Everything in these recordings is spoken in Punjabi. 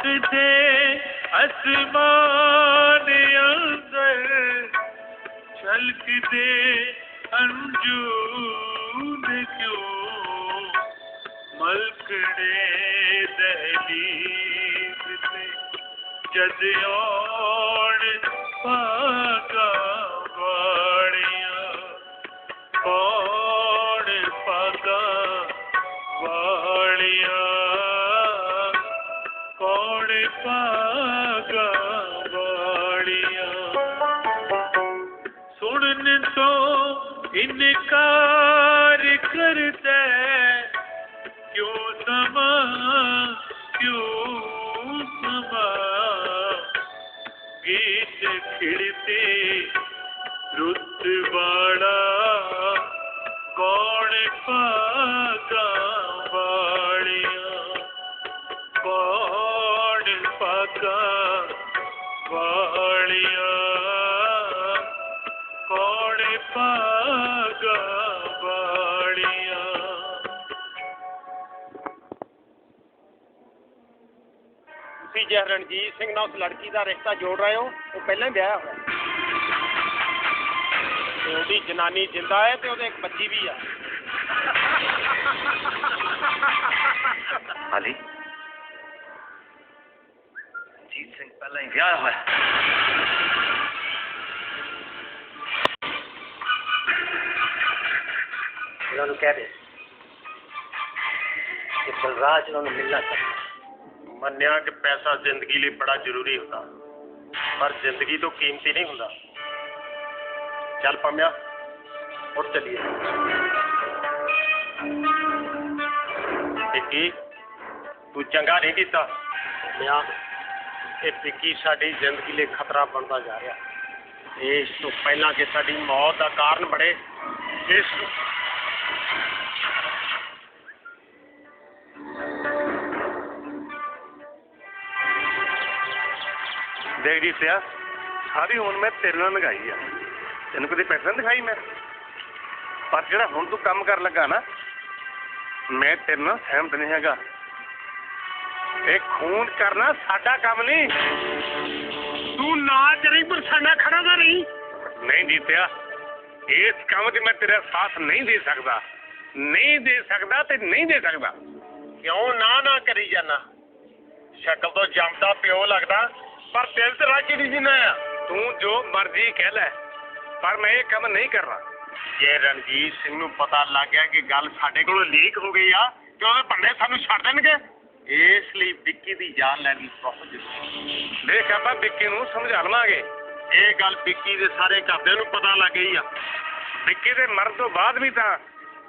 दे आसमान अंदर छलक दे अंजून क्यों मलकड़े दहलीज से जद औड़ पागा वाड़ियां कौन पागा वाड़ियां कौन पागा वाड़ियां सुनने तो इनकार करता क्यों समा गीत खिड़ते रुत वाला कौन पागा वाड़ियां कौन पागा वाड़ियां कौन पागा वाड़ियां। ਤੁਸੀਂ ਜੇ ਰਣਜੀਤ ਸਿੰਘ ਨਾਲ ਉਸ ਲੜਕੀ ਦਾ ਰਿਸ਼ਤਾ ਜੋੜ ਰਹੇ ਹੋ ਉਹ ਪਹਿਲਾਂ ਹੀ ਵਿਆਹਿਆ ਹੋਇਆ ਤੇ ਉਹਦੀ ਜਨਾਨੀ ਜਿੰਦਾ ਹੈ ਤੇ ਉਹਦੇ ਇੱਕ ਬੱਚੀ ਵੀ ਆ। ਹਾਲੀ ਰਣਜੀਤ ਸਿੰਘ ਪਹਿਲਾਂ ਹੀ ਵਿਆਹਿਆ ਹੋਇਆ। ਇਹਨਾਂ ਨੂੰ ਕਹਿ ਦੇ ਕਿ ਬਲਰਾਜ ਉਹਨਾਂ ਨੂੰ ਮਿਲਣਾ ਚਾਹੀਦਾ। ਮੰਨਿਆ ਕਿ ਪੈਸਾ ਜ਼ਿੰਦਗੀ ਲਈ ਬੜਾ ਜ਼ਰੂਰੀ ਹੁੰਦਾ ਪਰ ਜ਼ਿੰਦਗੀ ਤੋਂ ਕੀਮਤੀ ਨਹੀਂ ਹੁੰਦਾ। ਚੱਲ ਪੰਮਿਆ ਉੱਠ ਚੱਲੀਏ। ਵਿੱਕੀ ਤੂੰ ਚੰਗਾ ਨਹੀਂ ਕੀਤਾ। ਮਿਆ ਇਹ ਵਿੱਕੀ ਸਾਡੀ ਜ਼ਿੰਦਗੀ ਲਈ ਖਤਰਾ ਬਣਦਾ ਜਾ ਰਿਹਾ। ਇਸ ਤੋਂ ਪਹਿਲਾਂ ਕਿ ਸਾਡੀ ਮੌਤ ਦਾ ਕਾਰਨ ਬਣੇ ਇਸ ਦੇਖ ਜੀ ਸਿਆ ਸਾਰੀ ਹੁਣ ਮੈਂ ਤੇਰੇ ਨਾਲ ਲਗਾਈ ਆ ਤੈਨੂੰ ਕਦੇ ਪੈਸਾ ਦਿਖਾਈ ਮੈਂ ਪਰ ਜਿਹੜਾ ਹੁਣ ਤੂੰ ਕੰਮ ਕਰਨ ਲੱਗਾ ਨਾ ਮੈਂ ਤੇਰੇ ਨਾਲ ਸਹਿਮਤ ਨਹੀਂ ਹੈਗਾ। ਇਹ ਖੂਨ ਕਰਨਾ ਸਾਡਾ ਕੰਮ ਨਹੀਂ। ਤੂੰ ਨਾ ਤੇਰੀ ਪਰਸਾਨਾ ਖੜਾ ਨਾ ਰਹੀ। ਨਹੀਂ ਜੀਤਿਆ ਇਸ ਕੰਮ 'ਚ ਮੈਂ ਤੇਰਾ ਸਾਥ ਨਹੀਂ ਦੇ ਸਕਦਾ ਤੇ ਨਹੀਂ ਦੇ ਸਕਦਾ। ਕਿਉਂ ਨਾ ਕਰੀ ਜਾਨਾ? ਸ਼ਕਲ ਤੋਂ ਜੰਮਦਾ ਪਿਓ ਲੱਗਦਾ ਪਰ ਦਿਲ ਤੇ ਰਾਜੀ ਨਹੀਂ ਨਾ ਆ। ਤੂੰ ਜੋ ਮਰਜ਼ੀ ਕਹਿ ਲੈ ਪਰ ਮੈਂ ਇਹ ਕੰਮ ਨਹੀਂ ਕਰਨਾ। ਜੇ ਰਣਜੀਤ ਸਿੰਘ ਨੂੰ ਪਤਾ ਲੱਗ ਗਿਆ ਕਿ ਗੱਲ ਸਾਡੇ ਕੋਲੋਂ ਲੀਕ ਹੋ ਗਈ ਆ ਤੇ ਉਹਦੇ ਭੰਡੇ ਸਾਨੂੰ ਛੱਡ ਦੇਣਗੇ। ਇਸ ਲਈ ਵਿੱਕੀ ਦੀ ਜਾਨ ਲੈਣੀ ਬਹੁਤ ਜ਼ਰੂਰੀ। ਦੇਖ ਆਪਾਂ ਵਿੱਕੀ ਨੂੰ ਸਮਝਾ ਲਵਾਂਗੇ। ਇਹ ਗੱਲ ਵਿੱਕੀ ਦੇ ਸਾਰੇ ਘਰਦਿਆਂ ਨੂੰ ਪਤਾ ਲੱਗ ਗਈ ਆ। ਵਿੱਕੀ ਦੇ ਮਰਨ ਤੋਂ ਬਾਅਦ ਵੀ ਤਾਂ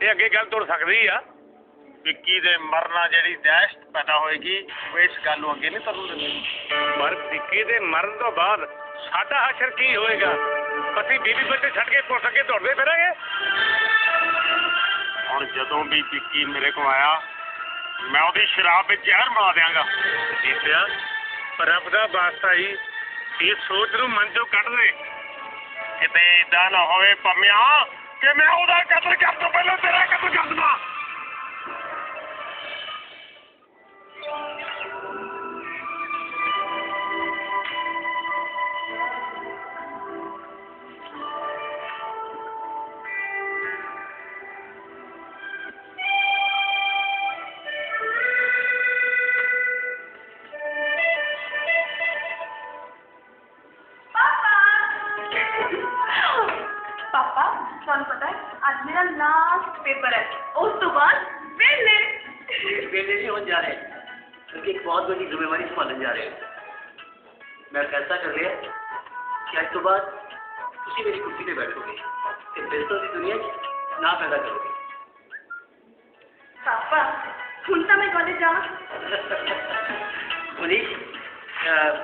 ਇਹ ਅੱਗੇ ਗੱਲ ਤੁਰ ਸਕਦੀ ਆ। ਵਿੱਕੀ ਦੇ ਮਰਨਾ ਜਿਹੜੀ ਦਹਿਸ਼ਤ ਪੈਦਾ ਹੋਏਗੀ ਉਹ ਇਸ ਗੱਲ ਨੂੰ ਅੱਗੇ ਨਹੀਂ ਤੁਰਨ ਦਿੰਦੀ। ਪਰ ਵਿੱਕੀ ਦੇ ਮਰਨ ਤੋਂ ਬਾਅਦ ਸਾਡਾ ਹਸ਼ਰ ਕੀ ਹੋਏਗਾ? ਅਸੀਂ ਬੀਬੀ ਬੱਚੇ ਛੱਡ ਕੇ ਪੁੱਛ ਕੇ ਦੌੜਦੇ ਫਿਰਾਂਗੇ। ਹੁਣ ਜਦੋਂ ਵੀ ਵਿੱਕੀ ਮੇਰੇ ਕੋਲ ਆਇਆ ਮੈਂ ਉਹਦੀ ਸ਼ਰਾਬ ਵਿੱਚ ਜ਼ਹਿਰ ਮਿਲਾ ਦਿਆਂਗਾ। ਜੀਤਿਆ ਰੱਬ ਦਾ ਵਾਸਤਾ ਹੀ ਇਹ ਸੋਚ ਨੂੰ ਮਨ ਚੋਂ ਕੱਢ ਦੇ। ਕਿਤੇ ਏਦਾਂ ਨਾ ਹੋਵੇ ਪੰਮਿਆ ਕਿ ਮੈਂ ਉਹਦਾ ਕਤਲ ਕਰਨ ਤੋਂ ਪਹਿਲਾਂ ਤੇਰਾ ਕਤਲ ਕਰ ਦੇਵਾਂ। ਤੁਹਾਨੂੰ ਪਤਾ ਹੈ ਅੱਜ ਮੇਰਾ ਲਾਸਟ पेपर है उस तो बाद वेले नहीं हो जा रहे क्योंकि एक बहुत बड़ी जिम्मेवारी संभालने जा रहे हैं। मैं फैसला कर लिया कि आज तो बाद उसी मेरी कुर्सी पे बैठोगे कि फैसलों की दुनिया ना पैदा करोगे। पापा ਹੁਣ ਤਾਂ मैं कॉलेज जावा मनीष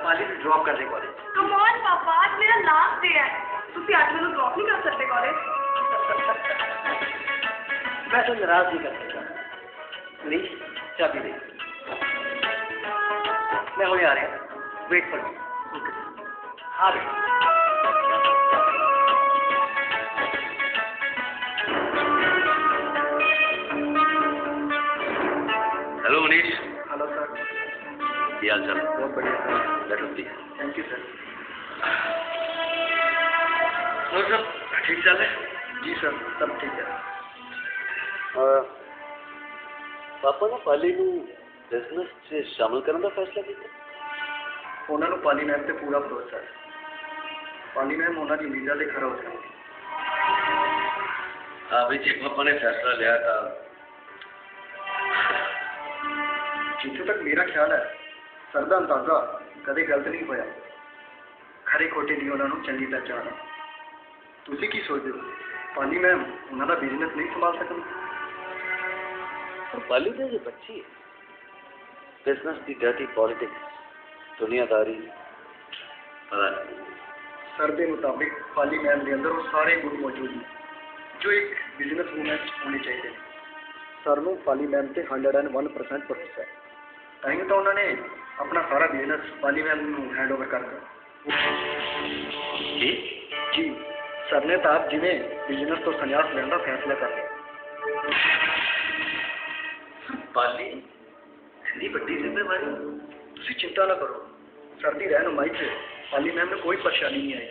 पाली से ड्रॉप कर दे कॉलेज। कम ऑन पापा आज मेरा लास्ट डे है ਤੁਸੀਂ ਅੱਜ ਮੈਨੂੰ ड्रॉप नहीं कर सकते कॉलेज। मैं तो नाराज नहीं कर सकता। मनीष चाबी दे मैं होने आ रहा वेट फॉर मी। हाँ हेलो मनीष। हेलो सर क्या हाल चाल? बहुत बढ़िया सर। Thank you sir. और सब ठीक चल रहा है? जी सर, सब ठीक है। पापा ने पाली ਨੂੰ ਬਿਜ਼ਨਸ 'ਚ ਸ਼ਾਮਲ ਕਰਨ ਦਾ ਫੈਸਲਾ ਕੀਤਾ। ਉਹਨਾਂ ਨੂੰ ਪਾਲੀ ਮੈਮ ਤੇ ਪੂਰਾ ਭਰੋਸਾ ਹੈ। ਪਾਲੀ ਮੈਮ ਉਹਨਾਂ ਦੀ ਉਮੀਦਾਂ ਤੇ ਖਰਾ ਉਤਰਨਗੇ। हाँ भाई जी, पापा ने फैसला लिया था। जिथे तक मेरा ख्याल है सर का अंदाजा कदे गलत नहीं होया। खरे खोटे की उन्होंने चंगी पहचान है। तुसी की सोचते हो पाली मैम उन्होंने बिजनेस नहीं संभाल सकती? और पाली तो जो बच्ची है, बिजनेस की डर्टी पॉलिटिक्स, दुनियादारी पता नहीं। सर के मुताबिक पाली मैम के अंदर वो सारे गुण मौजूद हैं जो एक बिजनेस वूमन होने चाहिए। सर को पाली मैम से 101% भरोसा है। ताइयों तो उन्होंने अपना सारा बिजनेस पाली मैम को हैंड ओवर कर दिया। जी सर ने तो आप जिन्हें बिजनेस तो संन्यास लेने का फैसला कर लिया। पाली इतनी बड़ी जिम्मेवारी? तुसी चिंता ना करो, सर की रहनुमाई से पाली मैम ने कोई परेशानी नहीं आई।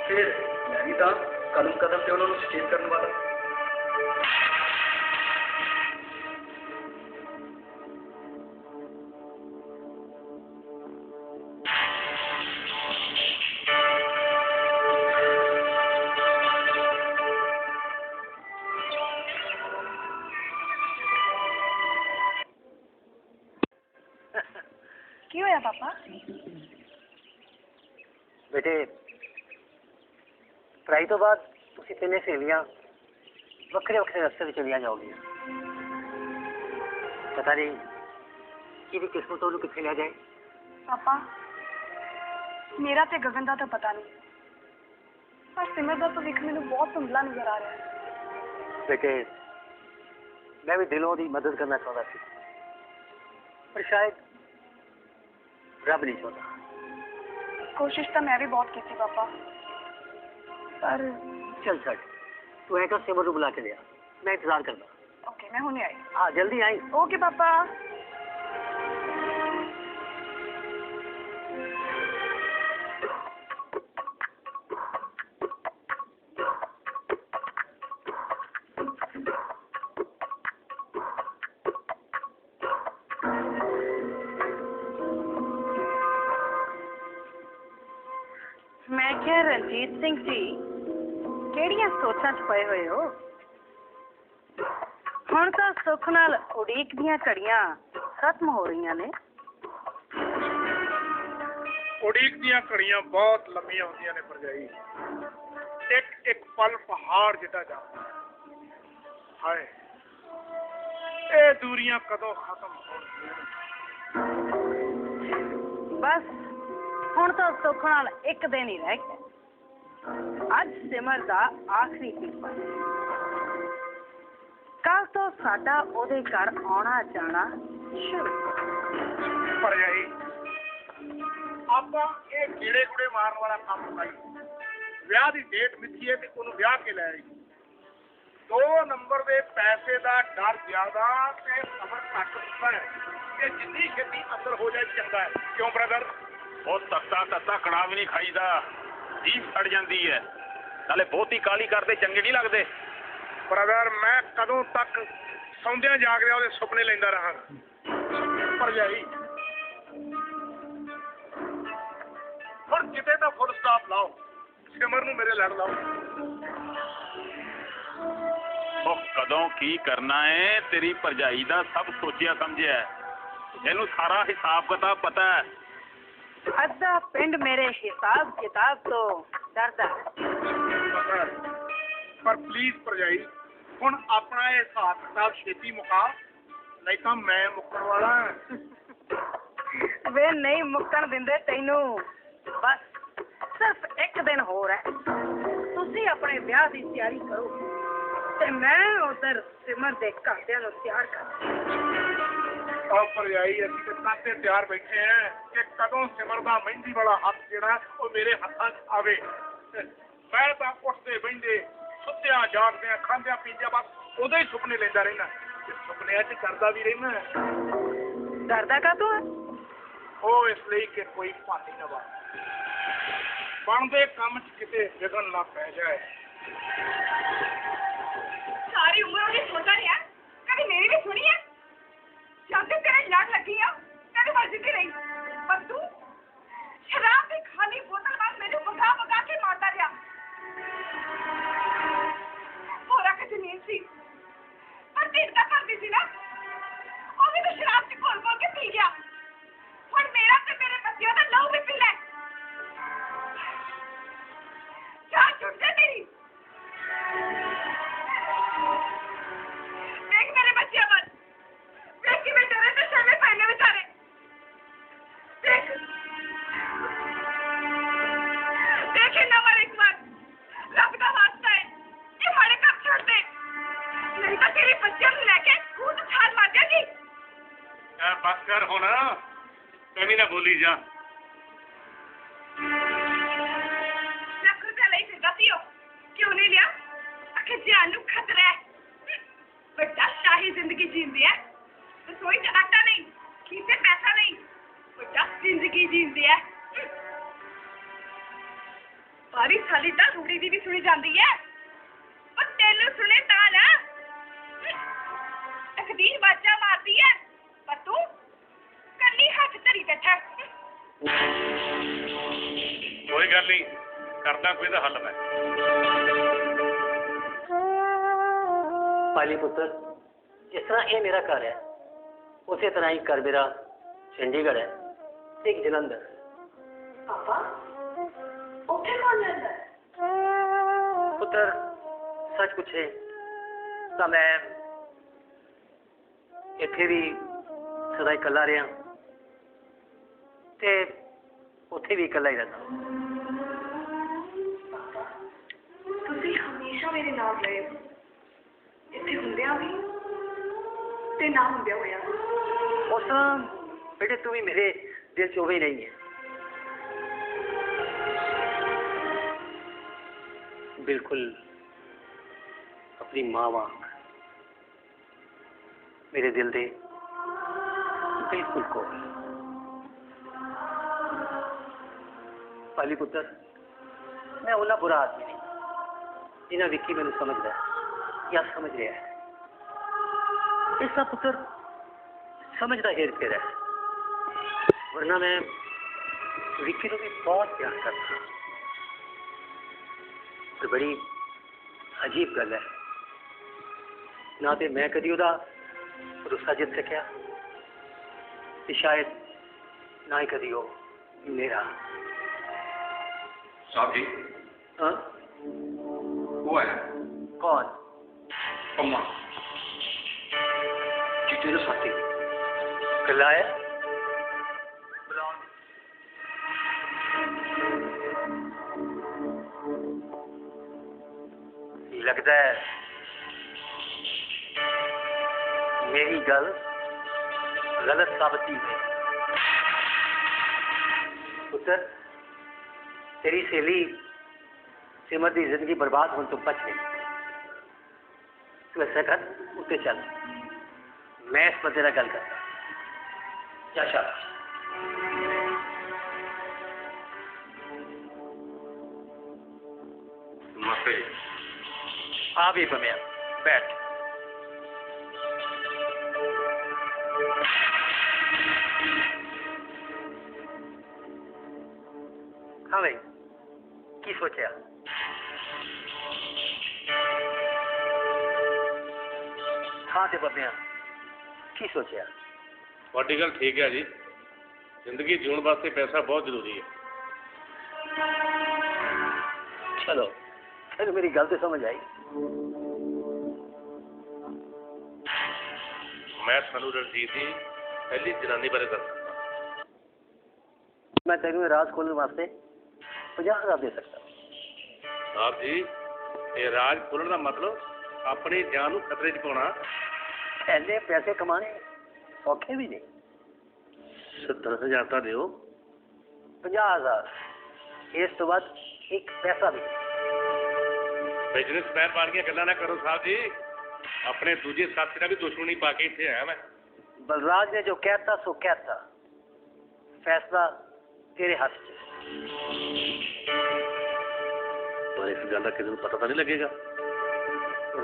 फिर मैं भी तो कदम कदम पे उन्होंने सचेत करने वाला। की होया पापा? बेटे पढ़ाई तो बाद तुसी तीनों सहेलियां वक्रे वक्रे रस्ते से चलिया जाओगी। पता नहीं कि भी किस्मत उन्होंने कितने ले जाए। पापा मेरा ते गगन का तो पता नहीं, पर सिमर का भविख मैंने बहुत धुंधला नजर आ रहा है। बेटे मैं भी दिलों की मदद करना चाहता थी, पर शायद रब नहीं चाहता। कोशिश तो मैं भी बहुत की थी पापा, पर चल छड़ तू है तो सिमर को बुला के लिया, मैं इंतजार करना। ओके मैं हुने आई। हाँ जल्दी आई। ओके पापा। मैं क्या रणजीत सिंह जी ਕਿਹੜੀਆਂ ਸੋਚਾਂ 'ਚ ਪਏ ਹੋਏ ਹੋ? ਹੁਣ ਤਾਂ ਸੁੱਖ ਨਾਲ ਉਡੀਕ ਦੀਆਂ ਘੜੀਆਂ ਖਤਮ ਹੋ ਰਹੀਆਂ ਨੇ। ਉਡੀਕ ਦੀਆਂ ਘੜੀਆਂ ਬਹੁਤ ਲੰਮੀਆਂ ਹੁੰਦੀਆਂ ਨੇ ਭਰਜਾਈ, ਇੱਕ ਇੱਕ ਪਲ ਪਹਾੜ ਜਿੱਡਾ ਜਾਂਦਾ। ਹਾਏ ਇਹ ਦੂਰੀਆਂ ਕਦੋਂ ਖਤਮ ਹੋਣਗੀਆਂ? ਬਸ ਹੁਣ ਤਾਂ ਸੁੱਖ ਨਾਲ ਇੱਕ ਦਿਨ ਹੀ ਰਹਿ ਗਿਆ। ਅੱਜ ਸਿਮਰ ਦਾ ਆਖਰੀ ਪੇਪਰ, ਕੱਲ ਤੋਂ ਸਾਡਾ ਉਹਦੇ ਘਰ ਆਉਣਾ ਜਾਣਾ ਸ਼ੁਰੂ। ਭਰਜਾਈ ਆਪਾਂ ਇਹ ਕੀੜੇ ਕੁੜੇ ਮਾਰਨ ਵਾਲਾ ਕੰਮ ਕਰਾਈ, ਵਿਆਹ ਦੀ ਡੇਟ ਮਿੱਥੀਏ ਤੇ ਉਹਨੂੰ ਵਿਆਹ ਕੇ ਲੈ ਆਈ। 2 ਨੰਬਰ ਦੇ ਪੈਸੇ ਦਾ ਡਰ ਜ਼ਿਆਦਾ ਤੇ ਸਬਰ ਘੱਟ ਹੁੰਦਾ ਹੈ, ਤੇ ਜਿੰਨੀ ਛੇਤੀ ਅੰਦਰ ਹੋ ਜਾਏ ਚੰਗਾ ਹੈ। ਕਿਉਂ ਬ੍ਰਦਰ? ਉਹ ਤੱਤਾ ਕੜਾ ਵੀ ਨਹੀਂ ਖਾਈਦਾ, ਜੀਭ ਸੜ ਜਾਂਦੀ ਹੈ। ਨਾਲੇ ਬਹੁਤੀ ਕਾਲੀ ਕਰਦੇ ਚੰਗੇ ਨਹੀਂ ਲੱਗਦੇ। ਬ੍ਰਦਰ ਮੈਂ ਕਦੋਂ ਤੱਕ ਸੌਂਦਿਆਂ ਜਾਗਦਿਆਂ ਉਹਦੇ ਸੁਪਨੇ ਲੈਂਦਾ ਰਹਾਂਗਾ। ਭਰਜਾਈ ਹੁਣ ਕਿਤੇ ਤਾਂ ਫੁੱਲ ਸਟਾਪ ਲਾਓ, ਸਿਮਰ ਨੂੰ ਮੇਰੇ ਲੜ ਲਾਓ। ਉਹ ਕਦੋਂ ਕੀ ਕਰਨਾ ਹੈ ਤੇਰੀ ਭਰਜਾਈ ਦਾ ਸਭ ਸੋਚਿਆ ਸਮਝਿਆ, ਇਹਨੂੰ ਸਾਰਾ ਹਿਸਾਬ ਕਿਤਾਬ ਪਤਾ ਹੈ। ਅੱਧਾ ਪਿੰਡ ਮੇਰੇ ਹਿਸਾਬ ਕਿਤਾਬ ਤੋਂ ਡਰਦਾ। ਪਰ ਪਲੀਜ਼ ਭਰਜਾਈ ਹੁਣ ਆਪਣਾ ਇਹ ਹਿਸਾਬ ਕਿਤਾਬ ਛੇਤੀ ਮੁਕਾ, ਨਹੀਂ ਤਾਂ ਮੈਂ ਮੁੱਕਣ ਵਾਲਾ। ਵੇ ਨਹੀਂ ਮੁੱਕਣ ਦਿੰਦੇ ਤੈਨੂੰ, ਬਸ ਸਿਰਫ ਇੱਕ ਦਿਨ ਹੋਰ ਹੈ। ਤੁਸੀਂ ਆਪਣੇ ਵਿਆਹ ਦੀ ਤਿਆਰੀ ਕਰੋ ਤੇ ਮੈਂ ਉਧਰ ਸਿਮਰ ਦੇ ਘਰਦਿਆਂ ਨੂੰ ਤਿਆਰ ਕਰ। ਆਹ ਭਰਜਾਈ ਅਸੀਂ ਤੇ ਕਾਤੇ ਤਿਆਰ ਬੈਠੇ ਆ ਕਿ ਕਦੋਂ ਸਿਮਰ ਦਾ ਮਹਿੰਦੀ ਵਾਲਾ ਹੱਥ ਜਿਹੜਾ ਉਹ ਮੇਰੇ ਹੱਥਾਂ 'ਚ ਆਵੇ। ਮੈਂ ਤਾਂ ਉੱਠਦੇ ਬਹਿੰਦੇ ਸੁੱਤਿਆਂ ਜਾਗਦਿਆਂ ਖਾਂਦਿਆਂ ਪੀਂਦਿਆਂ ਬਸ ਉਹਦੇ ਹੀ ਸੁਪਨੇ ਲੈਂਦਾ ਰਹਿਣਾ, ਤੇ ਸੁਪਨਿਆਂ 'ਚ ਕਰਦਾ ਵੀ ਰਹਿਣਾ। ਡਰਦਾ ਕਾਹਤੋਂ ਹੈ? ਉਹ ਇਸ ਲਈ ਕਿ ਕੋਈ ਭਾਨੀ ਨਾ ਬਣ ਬਣਦੇ ਕੰਮ 'ਚ ਕਿਤੇ ਵਿਘਨ ਨਾ ਪੈ ਜਾਏ। ਸਾਰੀ ਉਮਰ ਉਹਦੀ ਸੁਣਦਾ ਰਿਹਾ, ਕਦੀ ਮੇਰੀ ਵੀ ਸੁਣੀ ਹੈ? ਜਦ ਤੱਕ ਤੇਰੇ ਲੜ ਲੱਗੀ ਆ ਤੇਰੀ ਮਰਜ਼ੀ ਦੀ ਰਹੀ, ਪਰ ਤੂੰ ਸ਼ਰਾਬ ਦੀ ਖਾਲੀ ਬੋਤਲ ਨਾਲ ਮੈਨੂੰ ਵਗਾ ਵਗਾ ਕੇ ਮਾਰਦਾ ਰਿਹਾ। ਹੋਰਾ ਕਿ ਜ਼ਮੀਨ ਸੀ ਪਰ ਦਿਨ ਦਾ ਕਰਦੀ ਸੀ ਨਾ, ਉਹ ਵੀ ਤਾਂ ਸ਼ਰਾਬ 'ਚ ਘੋਲ ਘੋਲ ਕੇ ਪੀ ਗਿਆ। ਹੁਣ ਮੇਰਾ ਤੇ ਮੇਰੇ ਬੱਚਿਆਂ ਦਾ ਲਹੂ ਵੀ ਪੀ ਲੈ। ਚਾਹ ਛੁੱਟ ਜਾ ਤੇਰੀ। ਦੇਖ ਮੇਰੇ ਬੱਚਿਆਂ ਵੱਲ, ਦੇਖ ਕਿਵੇਂ ਡਰੇ ਤੇ ਸ਼ਰਮੇ ਪਏ ਨੇ ਵਿਚਾਰੇ। ਦੇਖ ਦੇਖ ਇਹਨਾਂ ਵੱਲ ਇੱਕ ਵਾਰ, ਰੱਬ ਦਾ ਵਾਸਤਾ ਹੈ ਇਹ ਮਾੜੇ ਕੰਮ ਛੱਡ ਦੇ, ਨਹੀਂ ਤਾਂ ਤੇਰੇ ਬੱਚਿਆਂ ਨੂੰ ਲੈ ਕੇ ਖੂਦ ਛਾਲ ਮਾਰ ਦੇਗੀ। ਬਸ ਕਰ ਹੁਣ, ਐਵੇਂ ਨਾ ਬੋਲੀ ਜਾ। ਲੱਖ ਰੁਪਇਆ ਲਈ ਫਿਰਦਾ ਸੀ ਉਹ, ਕਿਉਂ ਨਹੀਂ ਲਿਆ? ਆਖੇ ਜਾਨ ਨੂੰ ਖਤਰਾ ਹੈ। ਵੱਡਾ ਸ਼ਾਹੀ ਜ਼ਿੰਦਗੀ ਜੀਂਦੇ ਹੈ, ਰਸੋਈ 'ਚ ਆਟਾ ਨਹੀਂ, ਖੀਸੇ ਪੈਸਾ ਨਹੀਂ, ਵੱਡਾ ਜ਼ਿੰਦਗੀ ਜੀਂਦੇ ਹੈ। ਸਾਰੀ ਸਾਲੀ ਤਾਂ ਰੂੜੀ ਦੀ ਵੀ ਸੁਣੀ ਜਾਂਦੀ ਹੈ, ਪਰ ਤੈਨੂੰ ਸੁਣੇ ਤਾਂ ਨਾ। ਤਕਦੀਰ ਬਾਜਾ ਮਾਰਦੀ ਹੈ, ਪਰ ਤੂੰ ਕੱਲੀ ਹੱਥ ਧਰੀ ਬੈਠਾ। ਕੋਈ ਗੱਲ ਨਹੀਂ, ਕਰਦਾ ਕੋਈ ਦਾ ਹੱਲ ਮੈਂ। ਪਾਲੀ ਪੁੱਤਰ, ਜਿਸ ਤਰ੍ਹਾਂ ਇਹ ਮੇਰਾ ਘਰ ਹੈ, ਉਸੇ ਤਰ੍ਹਾਂ ਹੀ ਘਰ ਮੇਰਾ ਚੰਡੀਗੜ੍ਹ ਹੈ ਤੇ ਇੱਕ ਜਲੰਧਰ। ਪਾਪਾ ਉੱਥੇ ਕੌਣ ਰਹਿੰਦਾ? ਪੁੱਤਰ ਸੱਚ ਪੁੱਛੇ ਤਾਂ ਮੈਂ ਇੱਥੇ ਵੀ ਸਦਾ ਇਕੱਲਾ ਰਿਹਾ ਤੇ ਉੱਥੇ ਵੀ ਇਕੱਲਾ ਹੀ ਰਹਿੰਦਾ। ਤੁਸੀਂ ਹਮੇਸ਼ਾ ਮੇਰੇ ਨਾਲ ਰਹੇ ਹੋ, ਇੱਥੇ ਹੁੰਦਿਆਂ ਵੀ ਤੇ ਨਾ ਹੁੰਦਿਆਂ ਹੋਇਆ। ਉਸ ਤਰ੍ਹਾਂ ਬੇਟੇ ਤੂੰ ਵੀ ਮੇਰੇ ਦਿਲ 'ਚ ਉਵੇਂ ਨਹੀਂ ਹੈ। ਬਿਲਕੁਲ ਆਪਣੀ ਮਾਂ ਵਾਂਗ ਮੇਰੇ ਦਿਲ ਦੇ ਬਿਲਕੁਲ ਕੋਲ। ਪਾਲੀ ਪੁੱਤਰ, ਮੈਂ ਉਹਨਾਂ ਬੁਰਾ ਆਦਮੀ ਨਹੀਂ ਜਿਨ੍ਹਾਂ ਵਿੱਕੀ ਮੈਨੂੰ ਸਮਝਦਾ ਜਾਂ ਸਮਝ ਰਿਹਾ ਹੈ। ਇਸ ਦਾ ਪੁੱਤਰ ਸਮਝਦਾ ਹੇਰ ਫੇਰ ਹੈ, ਵਰਨਾ ਮੈਂ ਵਿੱਕੀ ਨੂੰ ਵੀ ਬਹੁਤ ਪਿਆਰ ਕਰਦਾ। ਤੇ ਬੜੀ ਅਜੀਬ ਗੱਲ ਹੈ, ਨਾ ਤੇ ਮੈਂ ਕਦੀ ਉਹਦਾ ਭਰੋਸਾ ਜਿੱਤ ਸਕਿਆ ਤੇ ਸ਼ਾਇਦ ਨਾ ਹੀ ਕਦੀ ਉਹ ਮੇਰਾ। साहब जी, हाँ? वो है कौन? पम्मा। चिट्ठी तो साथी कल आया? लगता है मेरी गल गलत साबित हुई है। पुत्र, तेरी सहेली सिमर की जिंदगी बर्बाद होने तो बच गई। तू ऐसा कर, उत्ते चल, मैं इस बंदे गल करता। जा शाबाश। माफी आ भी पमिया, बैठ। हाँ भाई, की सोचा? हाँ ते पमिया, की सोचा? ਤੁਹਾਡੀ ਗੱਲ ਠੀਕ ਹੈ ਜੀ, ਜ਼ਿੰਦਗੀ ਜਿਉਣ ਵਾਸਤੇ ਪੈਸਾ ਬਹੁਤ ਜ਼ਰੂਰੀ ਹੈ। चलो, फिर मेरी गल तो समझ आई। ਮੈਂ ਤੁਹਾਨੂੰ ਰਣਜੀਤ ਦੀ ਪਹਿਲੀ ਜਨਾਨੀ ਬਾਰੇ ਦੱਸ ਸਕਦਾ। मैं तेन राज खोलने वास्ते 50,000 दे सकता। ਸਾਹਿਬ ਜੀ, ਇਹ ਰਾਜ ਖੋਲ੍ਹਣ ਦਾ ਮਤਲਬ ਆਪਣੀ ਜਾਨ ਨੂੰ ਖਤਰੇ 'ਚ ਪਾਉਣਾ। ऐसे पैसे कमाने औखे भी नहीं। 70,000 ਤਾਂ ਦਿਓ। 50,000, इस तो बाद एक पैसा भी नहीं। ਬਿਜ਼ਨਸ ਪੈਰ ਪਾੜ ਕੇ ਗੱਲਾਂ ਨਾ ਕਰੋ ਸਾਹਿਬ ਜੀ। ਆਪਣੇ ਦੂਜੇ ਸਾਥੀ ਦਾ ਵੀ ਦੁਸ਼ਮਣੀ ਪਾ ਕੇ ਇੱਥੇ ਆਇਆ ਮੈਂ। बलराज ने जो कहता सो कहता, फैसला तेरे हाथ च पर इस गल का किसी को पता तो नहीं लगेगा?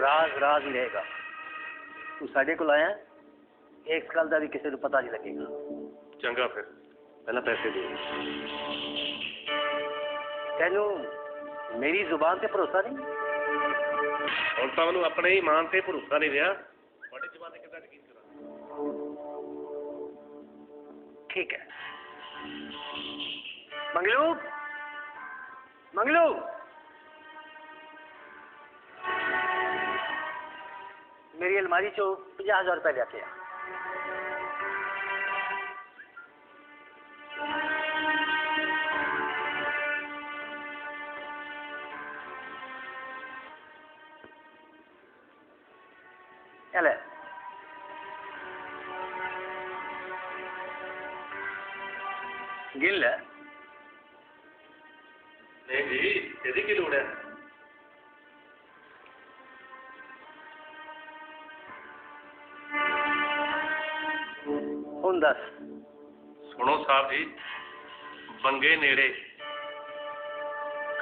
राज राज ही रहेगा। तू साडे कोल आया, इस गल का भी किसी को पता नहीं लगेगा। चंगा फिर पहला पैसे दे। तेनू मेरी जुबान से भरोसा नहीं? ਹੁਣ ਤਾਂ ਮੈਨੂੰ ਆਪਣੇ ਈਮਾਨ ਤੇ ਭਰੋਸਾ ਨਹੀਂ ਰਿਹਾ, ਤੁਹਾਡੀ ਜ਼ਬਾਨ ਤੇ ਕਿੱਦਾਂ ਯਕੀਨ ਕਰਾਂ? ठीक है। मंगलू, मंगलू, मेरी अलमारी चो 50,000 रुपए लेके आ। ले गिन ले। ਨਹੀਂ ਜੀ, ਇਹਦੀ ਕੀ ਲੋੜ ਹੈ? हुण दस। ਸੁਣੋ ਸਾਹਿਬ ਜੀ, ਬੰਗੇ ਨੇੜੇ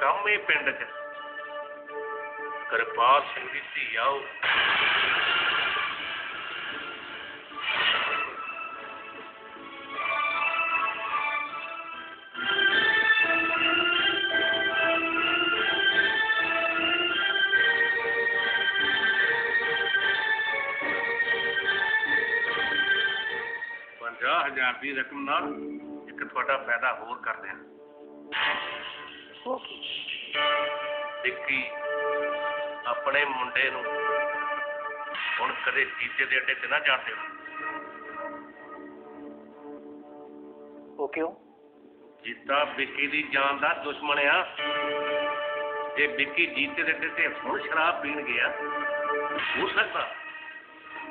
ਕਾਮੇ ਪਿੰਡ 'ਚ ਕਿਰਪਾਲ ਸਿੰਘ ਦੀ ਧੀ ਆਓ। $50,000 ਦੀ ਰਕਮ ਨਾਲ ਇੱਕ ਤੁਹਾਡਾ ਫਾਇਦਾ ਹੋਰ ਕਰ ਦਿਆਂ। ਵਿੱਕੀ ਆਪਣੇ ਮੁੰਡੇ ਨੂੰ ਹੁਣ ਕਦੇ ਜੀਤੇ ਦੇ ਅੱਡੇ ਤੇ ਨਾ ਜਾਣ ਦਿਓ। वो क्यों? ਜੀਤਾ ਵਿੱਕੀ ਦੀ ਜਾਨ ਦਾ ਦੁਸ਼ਮਣ ਆ। ਜੇ ਵਿੱਕੀ ਜੀਤੇ ਦੇ ਅੱਡੇ ਤੇ ਹੁਣ ਸ਼ਰਾਬ ਪੀਣ ਗਿਆ, ਹੋ ਸਕਦਾ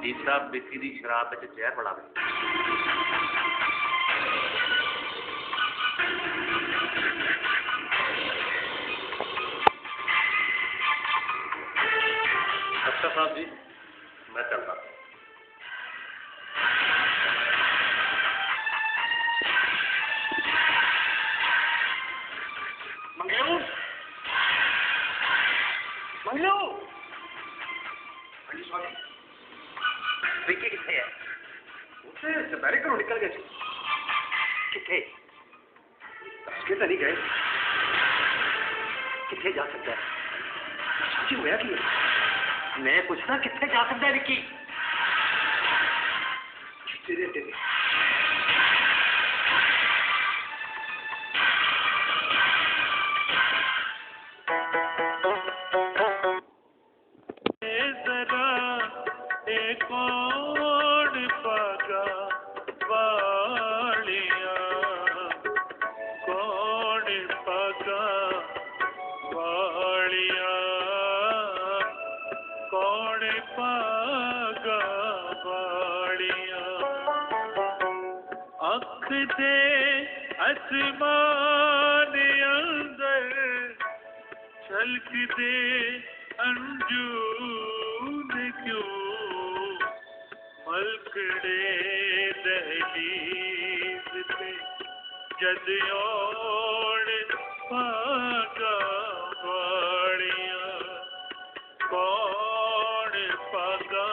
ਜੀਤਾ ਵਿੱਕੀ ਦੀ ਸ਼ਰਾਬ ਵਿੱਚ ਜ਼ਹਿਰ ਮਿਲਾਵੇ। अच्छा साहब जी, मैं चलता। मंगलू, मंगलू, विक्की किथे है? ਉੱਥੇ ਦੁਪਹਿਰੇ ਘਰੋਂ ਨਿਕਲ ਗਏ ਸੀ। किथे? ਦੱਸ ਕੇ ਤਾਂ ਨਹੀਂ ਗਏ। किथे जा सकता है? ਸੱਚੀ ਹੋਇਆ ਕੀ ਹੈ? मैं पूछना किथे जा सकता है विक्की? ਜੀਤੇ ਦੇ ਅੱਡੇ ਤੇ। आसमान अंदर छलकते अंजून क्यों मलकड़े दहलीज पे जद ओढ़ पागा वाड़ियाँ कौन पागा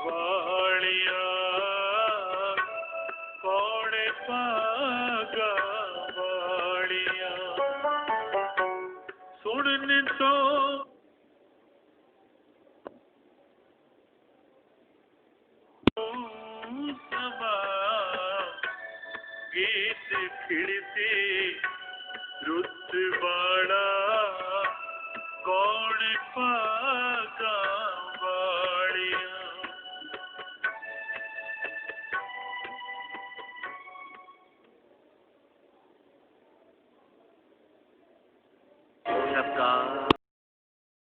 वाड़ियाँ कौन पागा वाड़ियाँ सुन तो गीत खिड़ते रुत बाड़ा कौन पागा वाड़ियाँ अवतार